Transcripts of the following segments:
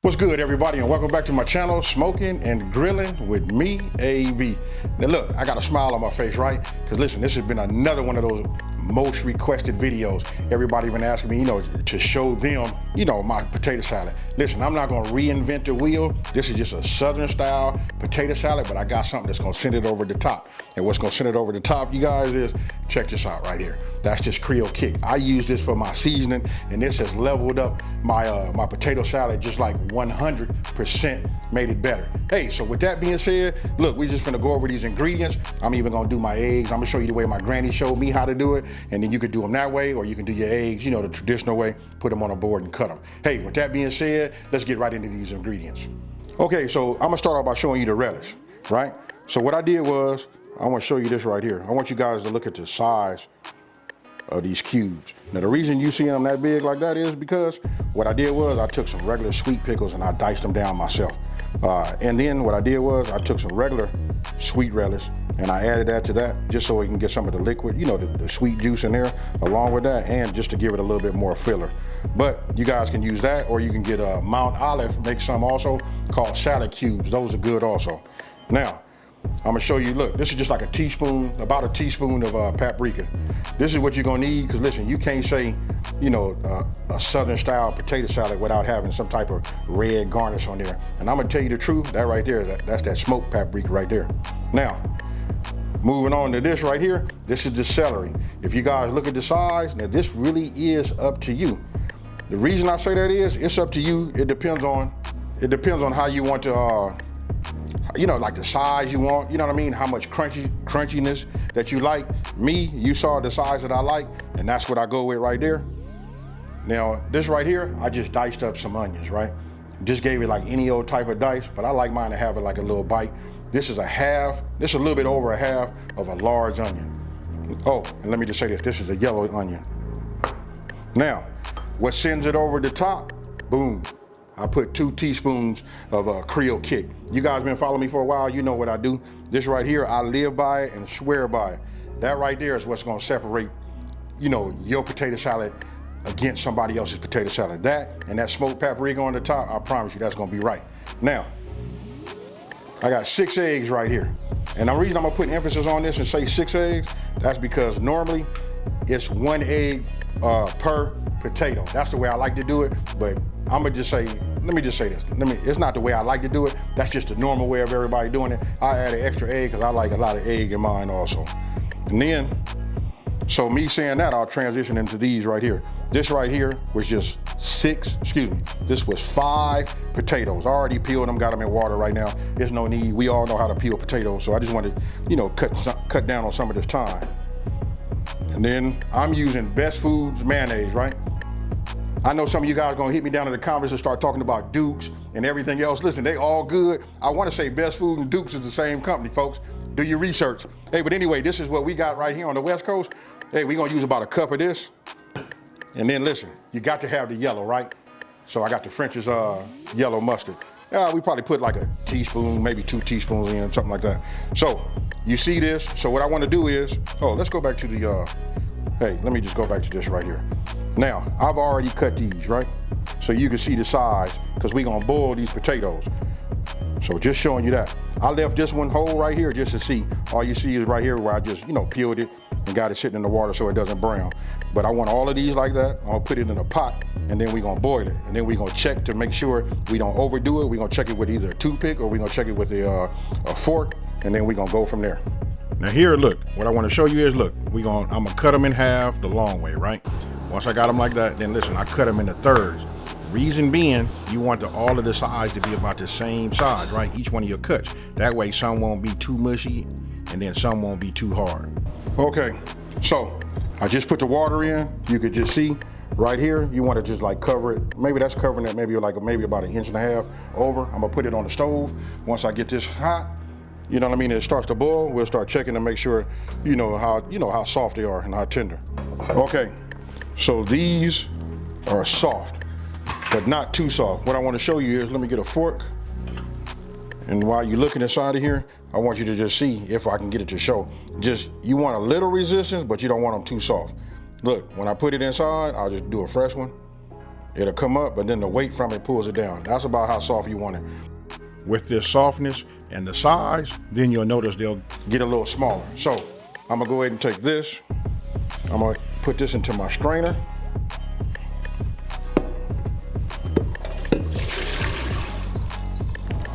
What's good, everybody, and welcome back to my channel, Smoking and Grilling with me, AB. Now look, I got a smile on my face, right? Because listen, this has been another one of those most requested videos. Everybody been asking me, to show them, my potato salad. Listen, I'm not gonna reinvent the wheel. This is just a Southern style potato salad, but I got something that's gonna send it over the top. And what's gonna send it over the top, you guys, is, check this out right here. That's just Creole Kick. I use this for my seasoning, and this has leveled up my my potato salad just like 100% made it better. Hey, so with that being said, look, we just finna go over these ingredients. I'm even gonna do my eggs. I'm gonna show you the way my granny showed me how to do it, and then you could do them that way, or you can do your eggs, the traditional way, put them on a board and cut them. Hey, with that being said, let's get right into these ingredients. Okay, so I'm gonna start off by showing you the relish, right? So what I did was, I wanna show you this right here. I want you guys to look at the size of these cubes. Now the reason you see them that big like that is because what I did was I took some regular sweet pickles and I diced them down myself. And then what I did was I took some regular sweet relish and I added that to that just so we can get some of the liquid, the sweet juice in there along with that, and just to give it a little bit more filler. But you guys can use that, or you can get a Mount Olive, make some also called salad cubes. Those are good also. Now, I'm gonna show you, look, this is just like a teaspoon, about a teaspoon of paprika. This is what you're gonna need, because listen, you can't say, a Southern style potato salad without having some type of red garnish on there. And I'm gonna tell you the truth, that right there, that's that smoked paprika right there. Now, moving on to this right here, this is the celery. If you guys look at the size, now this really is up to you. The reason I say that is, it's up to you. It depends on how you want to, like the size you want, you know what I mean? How much crunchiness that you like. Me, you saw the size that I like, and that's what I go with right there. Now, this right here, I just diced up some onions, right? Just gave it like any old type of dice, but I like mine to have it like a little bite. This is a little bit over a half of a large onion. Oh, and let me just say this is a yellow onion. Now, what sends it over the top, boom. I put 2 teaspoons of Creole Kick. You guys been following me for a while, you know what I do. This right here, I live by it and swear by it. That right there is what's gonna separate, your potato salad against somebody else's potato salad. That and that smoked paprika on the top, I promise you that's gonna be right. Now, I got 6 eggs right here. And the reason I'm gonna put emphasis on this and say 6 eggs, that's because normally it's 1 egg per potato. That's the way I like to do it, but let me just say this. It's not the way I like to do it. That's just the normal way of everybody doing it. I add an extra egg because I like a lot of egg in mine also. And then, so me saying that, I'll transition into these right here. This right here was just this was 5 potatoes. I already peeled them, got them in water right now. There's no need, we all know how to peel potatoes, so I just wanted to, cut down on some of this time. And then I'm using Best Foods mayonnaise, right? I know some of you guys are gonna hit me down in the comments and start talking about Dukes and everything else. Listen, they all good. I wanna say Best Food and Dukes is the same company, folks. Do your research. Hey, but anyway, this is what we got right here on the West Coast. Hey, we're gonna use about a cup of this. And then listen, you got to have the yellow, right? So I got the French's yellow mustard. We probably put like a teaspoon, maybe 2 teaspoons in, something like that. So you see this? So what I wanna do is, let's go back to the, hey, let me just go back to this right here. Now, I've already cut these, right? So you can see the size, because we're gonna boil these potatoes. So just showing you that. I left this one whole right here just to see. All you see is right here where I just, peeled it and got it sitting in the water so it doesn't brown. But I want all of these like that. I'm gonna put it in a pot, and then we're gonna boil it. And then we're gonna check to make sure we don't overdo it. We're gonna check it with either a toothpick or we're gonna check it with a fork, and then we're gonna go from there. Now here, look, what I wanna show you is, look, I'm gonna cut them in half the long way, right? Once I got them like that, then listen, I cut them into thirds. Reason being, you want all of the sides to be about the same size, right? Each one of your cuts. That way some won't be too mushy and then some won't be too hard. Okay, so I just put the water in. You could just see right here, you want to just like cover it. Maybe that's covering it maybe about 1.5 inches over. I'm gonna put it on the stove. Once I get this hot, you know what I mean, it starts to boil, we'll start checking to make sure how soft they are and how tender. Okay, so these are soft, but not too soft. What I want to show you is, let me get a fork. And while you're looking inside of here, I want you to just see if I can get it to show. You want a little resistance, but you don't want them too soft. Look, when I put it inside, I'll just do a fresh one. it'll come up, but then the weight from it pulls it down. That's about how soft you want it. With this softness and the size, then you'll notice they'll get a little smaller. So I'm gonna go ahead and take this. I'm gonna put this into my strainer.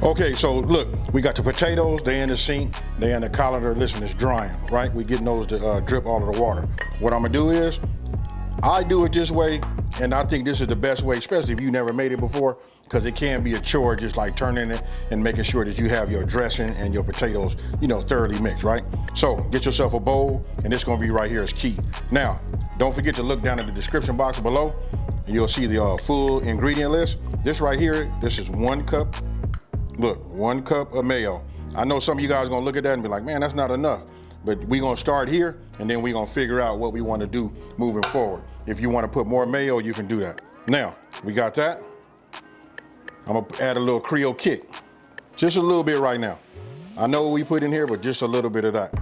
Okay, so look, we got the potatoes, they in the sink, they in the colander. Listen, it's drying, right? We getting those to drip all of the water. What I'm gonna do is, I do it this way, and I think this is the best way, especially if you never made it before, because it can be a chore just like turning it and making sure that you have your dressing and your potatoes, you know, thoroughly mixed, right? So get yourself a bowl, and it's gonna be right here is key. Now, don't forget to look down in the description box below, and you'll see the full ingredient list. This right here, this is 1 cup. Look, 1 cup of mayo. I know some of you guys are gonna look at that and be like, man, that's not enough. But we're gonna start here, and then we're gonna figure out what we wanna do moving forward. If you wanna put more mayo, you can do that. Now, we got that. I'm gonna add a little Creole Kick. Just a little bit right now. I know what we put in here, but just a little bit of that.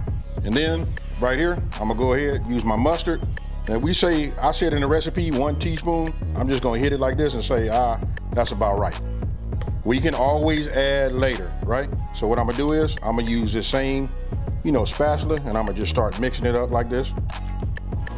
And then, right here, I'm gonna go ahead, use my mustard. And I said in the recipe, 1 teaspoon. I'm just gonna hit it like this and say, that's about right. We can always add later, right? So what I'm gonna do is, I'm gonna use this same, you know, spatula, and I'm gonna just start mixing it up like this.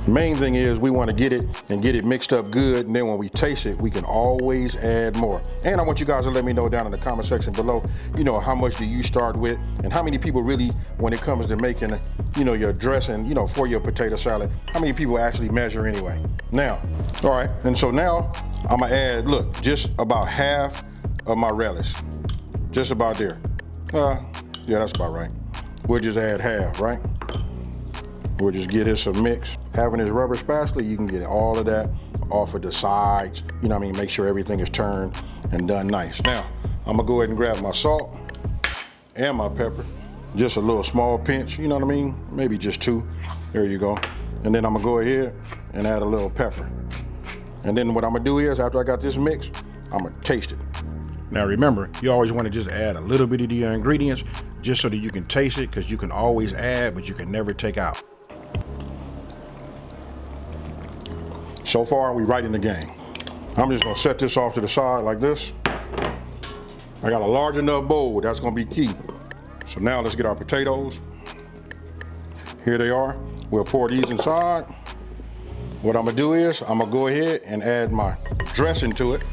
The main thing is we wanna get it mixed up good, and then when we taste it, we can always add more. And I want you guys to let me know down in the comment section below, you know, how much do you start with, and how many people really, when it comes to making, you know, your dressing, you know, for your potato salad, how many people actually measure anyway? Now, all right, and so now I'm gonna add, look, just about half of my relish, just about there. Yeah, that's about right. We'll just add half, right? We'll just get this a mix. Having this rubber spatula, you can get all of that off of the sides. You know what I mean? Make sure everything is turned and done nice. Now, I'm gonna go ahead and grab my salt and my pepper. Just a little small pinch, you know what I mean? Maybe just 2, there you go. And then I'm gonna go ahead and add a little pepper. And then what I'm gonna do is, after I got this mix, I'm gonna taste it. Now remember, you always want to just add a little bit of your ingredients just so that you can taste it, because you can always add, but you can never take out. So far, we right in the game. I'm just gonna set this off to the side like this. I got a large enough bowl, that's gonna be key. So now let's get our potatoes. Here they are. We'll pour these inside. What I'm gonna do is, I'm gonna go ahead and add my dressing to it.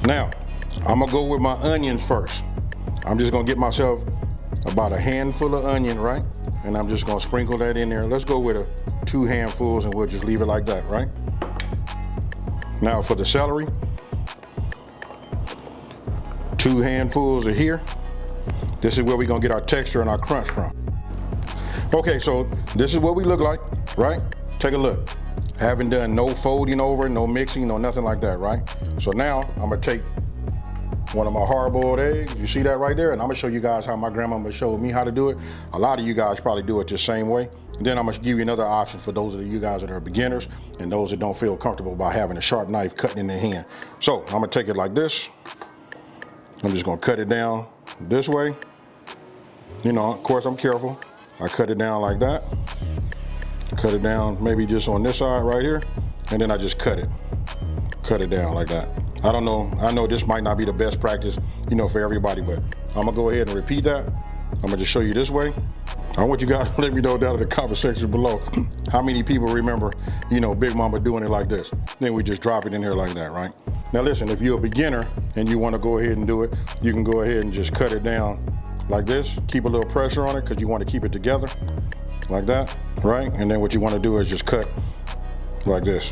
Now, I'm gonna go with my onions first. I'm just gonna get myself about a handful of onion, right? And I'm just gonna sprinkle that in there. Let's go with 2 handfuls, and we'll just leave it like that, right? Now for the celery, 2 handfuls are here. This is where we're gonna get our texture and our crunch from. Okay, so this is what we look like, right? Take a look. I haven't done no folding over, no mixing, no nothing like that, right? So now I'm gonna take one of my hard-boiled eggs. You see that right there? And I'm gonna show you guys how my grandmama showed me how to do it. A lot of you guys probably do it the same way. And then I'm gonna give you another option for those of you guys that are beginners and those that don't feel comfortable by having a sharp knife cutting in their hand. So I'm gonna take it like this. I'm just gonna cut it down this way. You know, of course I'm careful. I cut it down like that. Cut it down maybe just on this side right here, and then I just cut it down like that. I don't know, I know this might not be the best practice, you know, for everybody, but I'm gonna go ahead and repeat that. I'm gonna just show you this way. I want you guys to let me know down in the comment section below how many people remember, you know, Big Mama doing it like this. Then we just drop it in here like that, right? Now listen, if you're a beginner and you wanna go ahead and do it, you can go ahead and just cut it down like this. Keep a little pressure on it because you wanna keep it together like that, right? And then what you wanna do is just cut like this.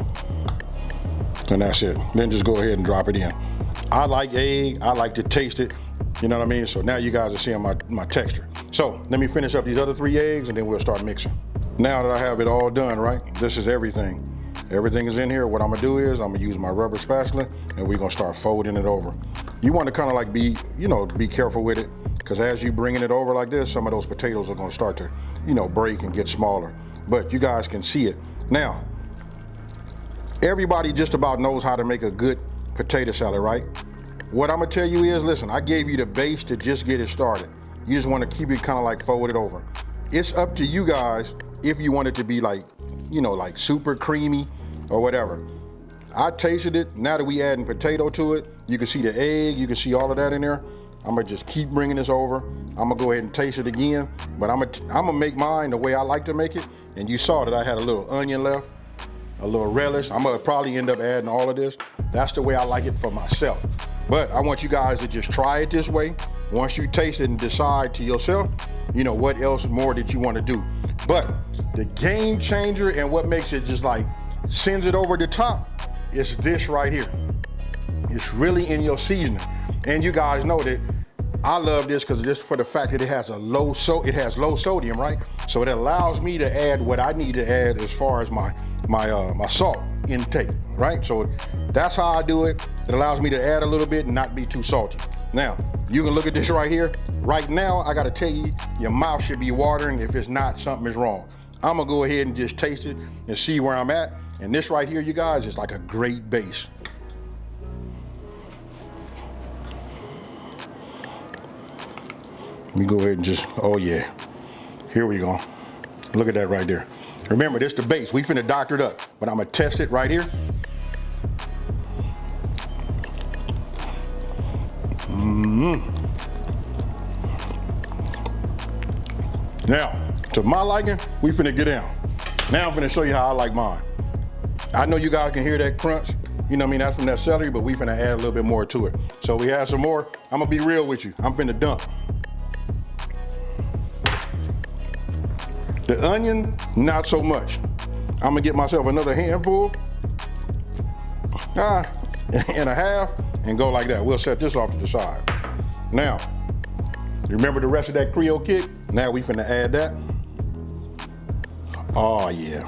And that's it. Then just go ahead and drop it in. I like egg, I like to taste it, you know what I mean? So now you guys are seeing my texture. So let me finish up these other 3 eggs and then we'll start mixing. Now that I have it all done, right? This is everything. Everything is in here. What I'm gonna do is I'm gonna use my rubber spatula and we're gonna start folding it over. You wanna kinda like be careful with it, because as you bringing it over like this, some of those potatoes are gonna start to, break and get smaller. But you guys can see it. Now, everybody just about knows how to make a good potato salad, right? What I'm gonna tell you is, listen, I gave you the base to just get it started. You just wanna keep it kinda like folded over. It's up to you guys if you want it to be like, you know, like super creamy or whatever. I tasted it. Now that we adding potato to it, you can see the egg, you can see all of that in there. I'm gonna just keep bringing this over. I'm gonna go ahead and taste it again, but I'm gonna make mine the way I like to make it. And you saw that I had a little onion left, a little relish. I'm gonna probably end up adding all of this. That's the way I like it for myself. But I want you guys to just try it this way. Once you taste it and decide to yourself, you know, what else more that you wanna do. But the game changer and what makes it just like, sends it over the top, is this right here. It's really in your seasoning. And you guys know that I love this because just for the fact that it has low sodium, right? So it allows me to add what I need to add as far as my salt intake, right? So that's how I do it. It allows me to add a little bit and not be too salty. Now, you can look at this right here. Right now, I gotta tell you, your mouth should be watering. If it's not, something is wrong. I'm gonna go ahead and just taste it and see where I'm at. And this right here, you guys, is like a great base. Let me go ahead and just, oh yeah, here we go. Look at that right there. Remember, this the base. We finna doctor it up, but I'm gonna test it right here. Now, to my liking, we finna get down. Now I'm finna show you how I like mine. I know you guys can hear that crunch. You know what I mean? That's from that celery, but we finna add a little bit more to it. So we add some more. I'm gonna be real with you. I'm finna dump. The onion, not so much. I'm gonna get myself another handful, and a half, and go like that. We'll set this off to the side. Now, you remember the rest of that Creole Kick? Now we finna add that. Oh yeah.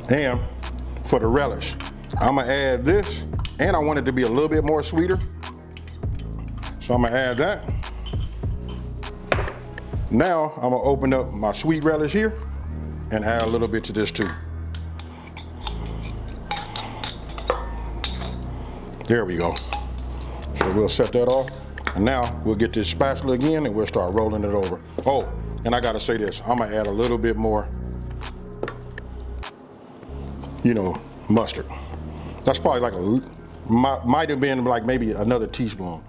And for the relish, I'm gonna add this, and I want it to be a little bit more sweeter. So I'm gonna add that. Now I'm gonna open up my sweet relish here and add a little bit to this too. There we go. So we'll set that off. And now we'll get this spatula again and we'll start rolling it over. Oh, and I gotta say this, I'm gonna add a little bit more, you know, mustard. That's probably like might have been like maybe another teaspoon.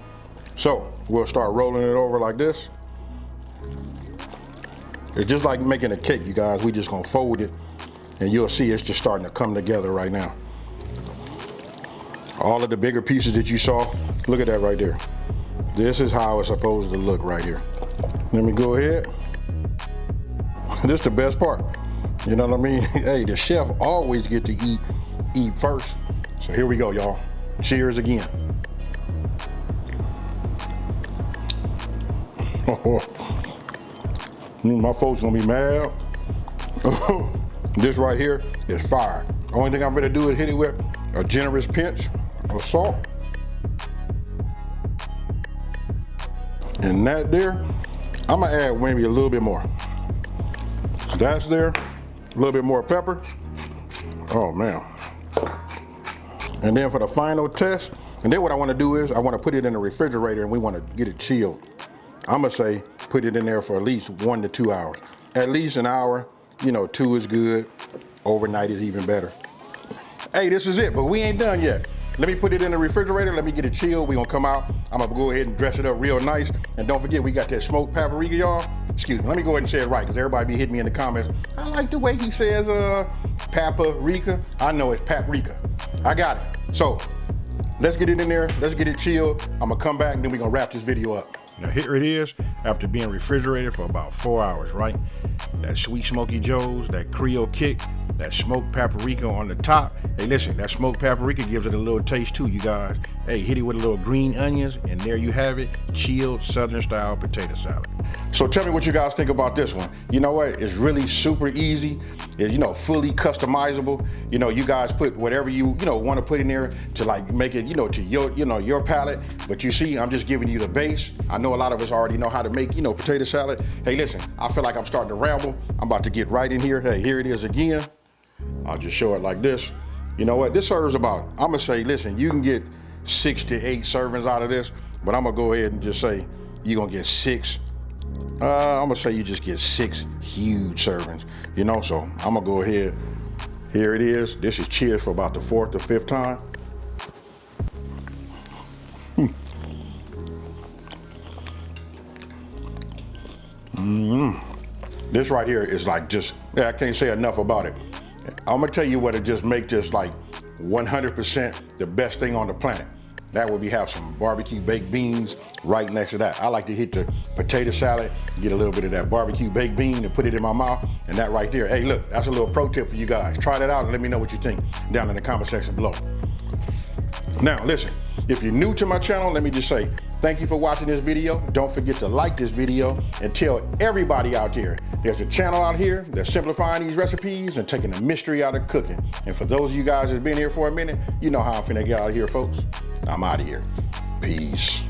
So we'll start rolling it over like this. It's just like making a cake, you guys. We just gonna fold it and you'll see it's just starting to come together right now. All of the bigger pieces that you saw, look at that right there. This is how it's supposed to look right here. Let me go ahead. This is the best part. You know what I mean? Hey, the chef always get to eat first. So here we go, y'all. Cheers again. My folks gonna be mad. This right here is fire. Only thing I'm gonna do is hit it with a generous pinch of salt. And that there, I'm gonna add maybe a little bit more. That's there, a little bit more pepper. Oh man. And then for the final test, and then what I wanna do is I wanna put it in the refrigerator and we wanna get it chilled. I'm gonna say put it in there for at least 1 to 2 hours. At least an hour, you know, 2 is good. Overnight is even better. Hey, this is it, but we ain't done yet. Let me put it in the refrigerator, let me get it chilled. We gonna come out, I'm gonna go ahead and dress it up real nice. And don't forget, we got that smoked paprika, y'all. Excuse me, let me go ahead and say it right, because everybody be hitting me in the comments. I like the way he says paprika. I know it's paprika. I got it. So, let's get it in there, let's get it chilled. I'm gonna come back and then we gonna wrap this video up. Now here it is, after being refrigerated for about 4 hours, right? That sweet smoky joes, that Creole Kick, that smoked paprika on the top. Hey listen, that smoked paprika gives it a little taste too, you guys. Hey, hit it with a little green onions, and there you have it, chilled Southern style potato salad. So tell me what you guys think about this one. You know what, it's really super easy. It's, you know, fully customizable. You know, you guys put whatever you want to put in there to like make it, to your palate. But you see, I'm just giving you the base. I know a lot of us already know how to make, potato salad. Hey, listen, I feel like I'm starting to ramble. I'm about to get right in here. Hey, here it is again. I'll just show it like this. You know what, this serves about, I'm gonna say, listen, you can get 6 to 8 servings out of this, but I'm gonna go ahead and just say you're gonna get 6 I'm gonna say you just get 6 huge servings, you know, so I'm gonna go ahead. Here it is. This is cheers for about the 4th or 5th time. This right here is like just, I can't say enough about it. I'm gonna tell you what it just make this like 100% the best thing on the planet. That would be have some barbecue baked beans right next to that. I like to hit the potato salad, get a little bit of that barbecue baked bean and put it in my mouth, and that right there. Hey, look, that's a little pro tip for you guys. Try that out and let me know what you think down in the comment section below. Now, listen, if you're new to my channel, let me just say, thank you for watching this video. Don't forget to like this video and tell everybody out there, there's a channel out here that's simplifying these recipes and taking the mystery out of cooking. And for those of you guys that's been here for a minute, you know how I'm finna get out of here, folks. I'm out of here. Peace.